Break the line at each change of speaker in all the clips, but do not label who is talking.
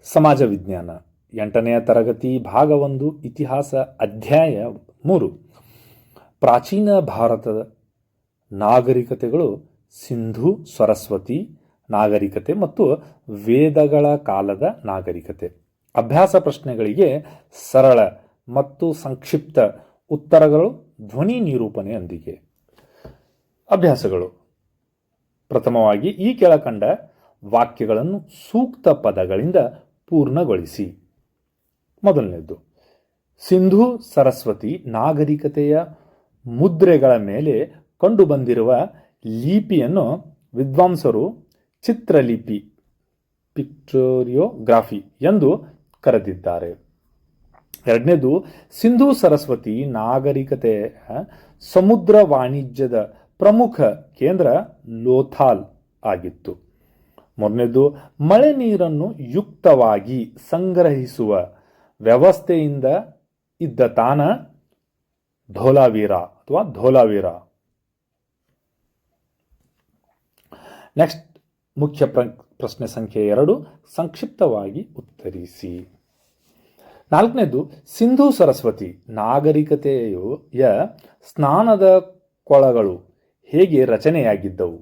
ಸಮಾಜ ವಿಜ್ಞಾನ 8ನೆಯ ತರಗತಿ ಭಾಗ 1 ಇತಿಹಾಸ ಅಧ್ಯಾಯ 3. ಪ್ರಾಚೀನ ಭಾರತದ ನಾಗರಿಕತೆಗಳು ಸಿಂಧೂ ಸರಸ್ವತಿ ನಾಗರಿಕತೆ ಮತ್ತು ವೇದಗಳ ಕಾಲದ ನಾಗರಿಕತೆ. ಅಭ್ಯಾಸ ಪ್ರಶ್ನೆಗಳಿಗೆ ಸರಳ ಮತ್ತು ಸಂಕ್ಷಿಪ್ತ ಉತ್ತರಗಳು ಧ್ವನಿ ನಿರೂಪಣೆಯೊಂದಿಗೆ. ಅಭ್ಯಾಸಗಳು: ಪ್ರಥಮವಾಗಿ ಈ ಕೆಳಕಂಡ ವಾಕ್ಯಗಳನ್ನು ಸೂಕ್ತ ಪದಗಳಿಂದ ಪೂರ್ಣಗೊಳಿಸಿ. ಮೊದಲನೇದು, ಸಿಂಧೂ ಸರಸ್ವತಿ ನಾಗರಿಕತೆಯ ಮುದ್ರೆಗಳ ಮೇಲೆ ಕಂಡುಬಂದಿರುವ ಲಿಪಿಯನ್ನು ವಿದ್ವಾಂಸರು ಚಿತ್ರಲಿಪಿ ಪಿಕ್ಟೋರಿಯೋಗ್ರಾಫಿ ಎಂದು ಕರೆದಿದ್ದಾರೆ. ಎರಡನೇದು, ಸಿಂಧೂ ಸರಸ್ವತಿ ನಾಗರಿಕತೆಯ ಸಮುದ್ರ ವಾಣಿಜ್ಯದ ಪ್ರಮುಖ ಕೇಂದ್ರ ಲೋಥಾಲ್ ಆಗಿತ್ತು. ಮೂರನೇದು, ಮಳೆ ನೀರನ್ನು ಯುಕ್ತವಾಗಿ ಸಂಗ್ರಹಿಸುವ ವ್ಯವಸ್ಥೆಯಿಂದ ಇದ್ದ ತಾಣ ಧೋಲಾವೀರ. ನೆಕ್ಸ್ಟ್, ಮುಖ್ಯ ಪ್ರಶ್ನೆ ಸಂಖ್ಯೆ 2, ಸಂಕ್ಷಿಪ್ತವಾಗಿ ಉತ್ತರಿಸಿ. ನಾಲ್ಕನೇದು, ಸಿಂಧೂ ಸರಸ್ವತಿ ನಾಗರಿಕತೆಯ ಸ್ನಾನದ ಕೊಳಗಳು ಹೇಗೆ ರಚನೆಯಾಗಿದ್ದವು?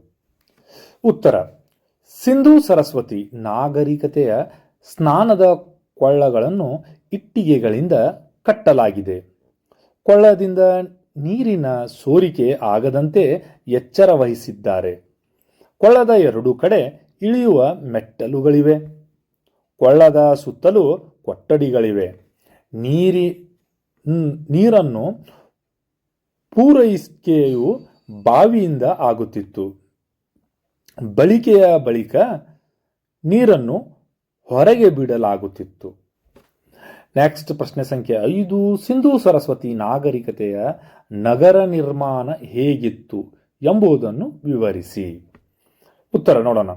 ಉತ್ತರ: ಸಿಂಧೂ ಸರಸ್ವತಿ ನಾಗರಿಕತೆಯ ಸ್ನಾನದ ಕೊಳ್ಳಗಳನ್ನು ಇಟ್ಟಿಗೆಗಳಿಂದ ಕಟ್ಟಲಾಗಿದೆ. ಕೊಳ್ಳದಿಂದ ನೀರಿನ ಸೋರಿಕೆ ಆಗದಂತೆ ಎಚ್ಚರ ವಹಿಸಿದ್ದಾರೆ. ಕೊಳ್ಳದ 2 ಕಡೆ ಇಳಿಯುವ ಮೆಟ್ಟಲುಗಳಿವೆ. ಕೊಳ್ಳದ ಸುತ್ತಲೂ ಕೊಠಡಿಗಳಿವೆ. ನೀರನ್ನು ಪೂರೈಕೆಯು ಬಾವಿಯಿಂದ ಆಗುತ್ತಿತ್ತು. ಬಳಕೆಯ ಬಳಿಕ ನೀರನ್ನು ಹೊರಗೆ ಬಿಡಲಾಗುತ್ತಿತ್ತು. ನೆಕ್ಸ್ಟ್, ಪ್ರಶ್ನೆ ಸಂಖ್ಯೆ 5, ಸಿಂಧೂ ಸರಸ್ವತಿ ನಾಗರಿಕತೆಯ ನಗರ ನಿರ್ಮಾಣ ಹೇಗಿತ್ತು ಎಂಬುದನ್ನು ವಿವರಿಸಿ. ಉತ್ತರ ನೋಡೋಣ.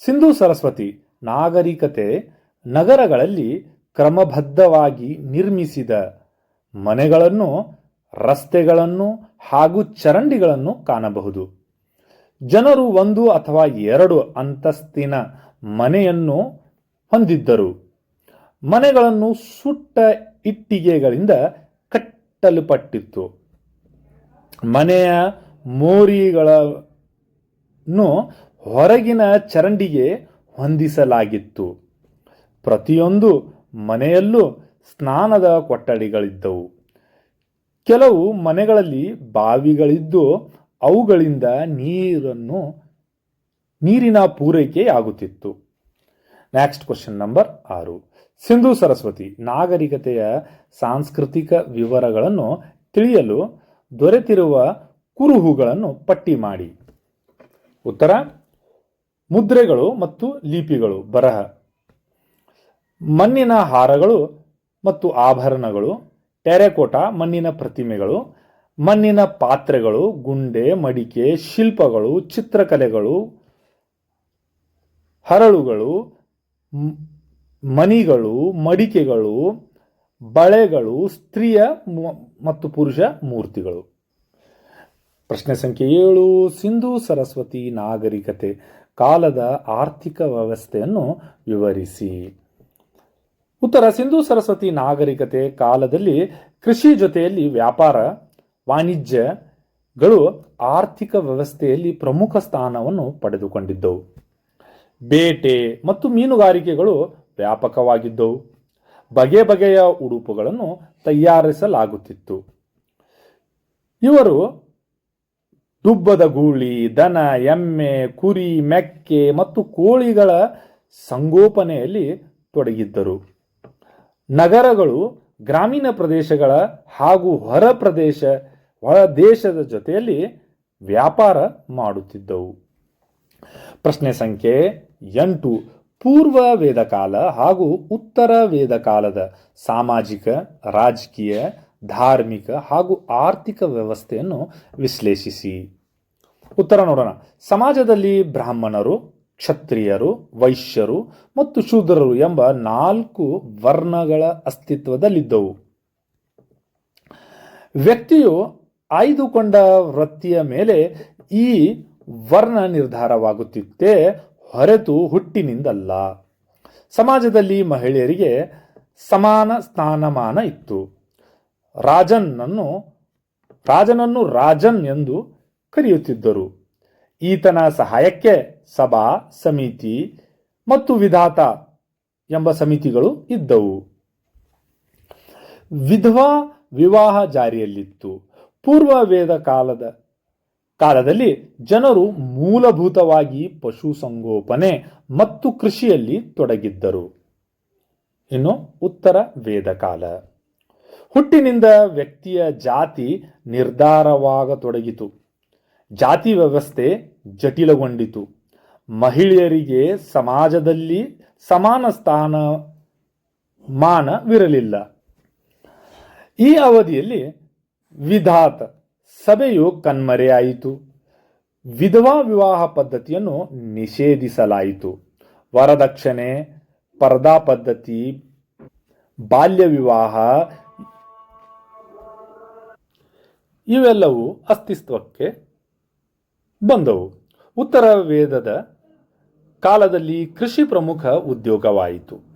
ಸಿಂಧೂ ಸರಸ್ವತಿ ನಾಗರಿಕತೆ ನಗರಗಳಲ್ಲಿ ಕ್ರಮಬದ್ಧವಾಗಿ ನಿರ್ಮಿಸಿದ ಮನೆಗಳನ್ನು, ರಸ್ತೆಗಳನ್ನು ಹಾಗೂ ಚರಂಡಿಗಳನ್ನು ಕಾಣಬಹುದು. ಜನರು 1 ಅಥವಾ 2 ಅಂತಸ್ತಿನ ಮನೆಯನ್ನು ಹೊಂದಿದ್ದರು. ಮನೆಗಳನ್ನು ಸುಟ್ಟ ಇಟ್ಟಿಗೆಗಳಿಂದ ಕಟ್ಟಲ್ಪಟ್ಟಿತ್ತು. ಮನೆಯ ಮೋರಿಗಳನ್ನು ಹೊರಗಿನ ಚರಂಡಿಗೆ ಹೊಂದಿಸಲಾಗಿತ್ತು. ಪ್ರತಿಯೊಂದು ಮನೆಯಲ್ಲೂ ಸ್ನಾನದ ಕೊಠಡಿಗಳಿದ್ದವು. ಕೆಲವು ಮನೆಗಳಲ್ಲಿ ಬಾವಿಗಳಿದ್ದು ಅವುಗಳಿಂದ ನೀರಿನ ಪೂರೈಕೆಯಾಗುತ್ತಿತ್ತು. Next, question number 6, Sindhu Saraswati ನಾಗರಿಕತೆಯ ಸಾಂಸ್ಕೃತಿಕ ವಿವರಗಳನ್ನು ತಿಳಿಯಲು ದೊರೆತಿರುವ ಕುರುಹುಗಳನ್ನು ಪಟ್ಟಿ ಮಾಡಿ. ಉತ್ತರ: ಮುದ್ರೆಗಳು ಮತ್ತು ಲಿಪಿಗಳು, ಬರಹ, ಮಣ್ಣಿನ ಹಾರಗಳು ಮತ್ತು ಆಭರಣಗಳು, ಟೆರೆಕೋಟಾ ಮಣ್ಣಿನ ಪ್ರತಿಮೆಗಳು, ಮಣ್ಣಿನ ಪಾತ್ರೆಗಳು, ಗುಂಡೆ, ಮಡಿಕೆ, ಶಿಲ್ಪಗಳು, ಚಿತ್ರಕಲೆಗಳು, ಹರಳುಗಳು, ಮಣಿಗಳು, ಮಡಿಕೆಗಳು, ಬಳೆಗಳು, ಸ್ತ್ರೀಯ ಮತ್ತು ಪುರುಷ ಮೂರ್ತಿಗಳು. ಪ್ರಶ್ನೆ ಸಂಖ್ಯೆ 7, ಸಿಂಧೂ ಸರಸ್ವತಿ ನಾಗರಿಕತೆ ಕಾಲದ ಆರ್ಥಿಕ ವ್ಯವಸ್ಥೆಯನ್ನು ವಿವರಿಸಿ. ಉತ್ತರ: ಸಿಂಧೂ ಸರಸ್ವತಿ ನಾಗರಿಕತೆ ಕಾಲದಲ್ಲಿ ಕೃಷಿ ಜೊತೆಯಲ್ಲಿ ವ್ಯಾಪಾರ ವಾಣಿಜ್ಯಗಳು ಆರ್ಥಿಕ ವ್ಯವಸ್ಥೆಯಲ್ಲಿ ಪ್ರಮುಖ ಸ್ಥಾನವನ್ನು ಪಡೆದುಕೊಂಡಿದ್ದವು. ಬೇಟೆ ಮತ್ತು ಮೀನುಗಾರಿಕೆಗಳು ವ್ಯಾಪಕವಾಗಿದ್ದವು. ಬಗೆ ಬಗೆಯ ಉಡುಪುಗಳನ್ನು ತಯಾರಿಸಲಾಗುತ್ತಿತ್ತು. ಇವರು ದುಬ್ಬದ ಗೂಳಿ, ದನ, ಎಮ್ಮೆ, ಕುರಿ, ಮೆಕ್ಕೆ ಮತ್ತು ಕೋಳಿಗಳ ಸಂಗೋಪನೆಯಲ್ಲಿ ತೊಡಗಿದ್ದರು. ನಗರಗಳು ಗ್ರಾಮೀಣ ಪ್ರದೇಶಗಳ ಹಾಗೂ ಹೊರ ದೇಶದ ಜೊತೆಯಲ್ಲಿ ವ್ಯಾಪಾರ ಮಾಡುತ್ತಿದ್ದವು. ಪ್ರಶ್ನೆ ಸಂಖ್ಯೆ 8, ಪೂರ್ವ ವೇದಕಾಲ ಹಾಗೂ ಉತ್ತರ ವೇದಕಾಲದ ಸಾಮಾಜಿಕ, ರಾಜಕೀಯ, ಧಾರ್ಮಿಕ ಹಾಗೂ ಆರ್ಥಿಕ ವ್ಯವಸ್ಥೆಯನ್ನು ವಿಶ್ಲೇಷಿಸಿ. ಉತ್ತರ ನೋಡೋಣ. ಸಮಾಜದಲ್ಲಿ ಬ್ರಾಹ್ಮಣರು, ಕ್ಷತ್ರಿಯರು, ವೈಶ್ಯರು ಮತ್ತು ಶೂದ್ರರು ಎಂಬ 4 ವರ್ಣಗಳ ಅಸ್ತಿತ್ವದಲ್ಲಿದ್ದವು. ವ್ಯಕ್ತಿಯು ಆಯ್ದುಕೊಂಡ ವೃತ್ತಿಯ ಮೇಲೆ ಈ ವರ್ಣ ನಿರ್ಧಾರವಾಗುತ್ತಿತ್ತೇ ಹೊರತು ಹುಟ್ಟಿನಿಂದಲ್ಲ. ಸಮಾಜದಲ್ಲಿ ಮಹಿಳೆಯರಿಗೆ ಸಮಾನ ಸ್ಥಾನಮಾನ ಇತ್ತು. ರಾಜನನ್ನು ರಾಜನ್ ಎಂದು ಕರೆಯುತ್ತಿದ್ದರು. ಈತನ ಸಹಾಯಕ್ಕೆ ಸಭಾ, ಸಮಿತಿ ಮತ್ತು ವಿಧಾತ ಎಂಬ ಸಮಿತಿಗಳು ಇದ್ದವು. ವಿಧವಾ ವಿವಾಹ ಜಾರಿಯಲ್ಲಿತ್ತು. ಪೂರ್ವ ವೇದ ಕಾಲದಲ್ಲಿ ಜನರು ಮೂಲಭೂತವಾಗಿ ಪಶುಸಂಗೋಪನೆ ಮತ್ತು ಕೃಷಿಯಲ್ಲಿ ತೊಡಗಿದ್ದರು. ಇನ್ನು ಉತ್ತರ ವೇದ ಕಾಲ. ಹುಟ್ಟಿನಿಂದ ವ್ಯಕ್ತಿಯ ಜಾತಿ ನಿರ್ಧಾರವಾಗತೊಡಗಿತು. ಜಾತಿ ವ್ಯವಸ್ಥೆ ಜಟಿಲಗೊಂಡಿತು. ಮಹಿಳೆಯರಿಗೆ ಸಮಾಜದಲ್ಲಿ ಸಮಾನ ಸ್ಥಾನಮಾನವಿರಲಿಲ್ಲ. ಈ ಅವಧಿಯಲ್ಲಿ ವಿಧಾತ ಸಭೆಯು ಕಣ್ಮರೆಯಾಯಿತು. ವಿಧವಾ ವಿವಾಹ ಪದ್ಧತಿಯನ್ನು ನಿಷೇಧಿಸಲಾಯಿತು. ವರದಕ್ಷಿಣೆ, ಪರ್ದಾ ಪದ್ಧತಿ, ಬಾಲ್ಯ ವಿವಾಹ ಇವೆಲ್ಲವೂ ಅಸ್ತಿತ್ವಕ್ಕೆ ಬಂದವು. ಉತ್ತರ ವೇದದ ಕಾಲದಲ್ಲಿ ಕೃಷಿ ಪ್ರಮುಖ ಉದ್ಯೋಗವಾಯಿತು.